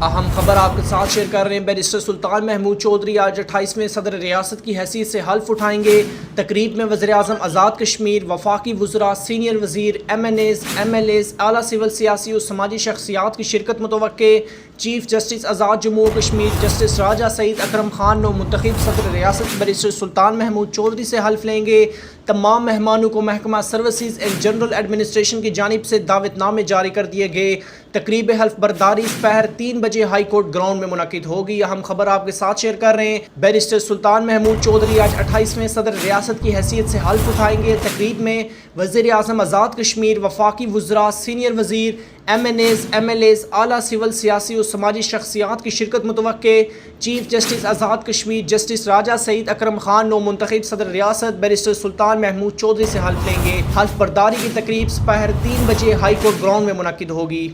اہم خبر آپ کے ساتھ شیئر کر رہے ہیں۔ بیرسٹر سلطان محمود چودھری آج 28ویں صدر ریاست کی حیثیت سے حلف اٹھائیں گے۔ تقریب میں وزیر اعظم آزاد کشمیر، وفاقی وزراء، سینئر وزیر، MNAs, MLAs, اعلیٰ سول سیاسی اور سماجی شخصیات کی شرکت متوقع۔ چیف جسٹس آزاد جموں و کشمیر جسٹس راجہ سعید اکرم خان نو منتخب صدر ریاست بیرسٹر سلطان محمود چودھری سے حلف لیں گے۔ تمام مہمانوں کو محکمہ سروسز اینڈ جنرل ایڈمنسٹریشن کی جانب سے دعوت نامے جاری کر دیے گئے۔ تقریب حلف برداری دوپہر 3 بجے ہائی کورٹ گراؤنڈ میں منعقد ہوگی۔ اہم خبر آپ کے ساتھ شیئر کر رہے ہیں۔ بیرسٹر سلطان محمود چودھری آج 28ویں صدر ریاست کی حیثیت سے حلف اٹھائیں گے۔ تقریب میں وزیر اعظم آزاد کشمیر، وفاقی وزراء، سینئر وزیر، MNAs, MLAs, اعلیٰ سول سیاسی اور سماجی شخصیات کی شرکت متوقع۔ Chief justice Azad Kashmir justice Raja Saeed Akram Khan نو منتخب صدر ریاست بیرسٹر سلطان محمود چودھری سے حلف لیں گے۔ حلف برداری کی تقریب دوپہر 3 بجے ہائی کورٹ گراؤنڈ میں منعقد ہوگی۔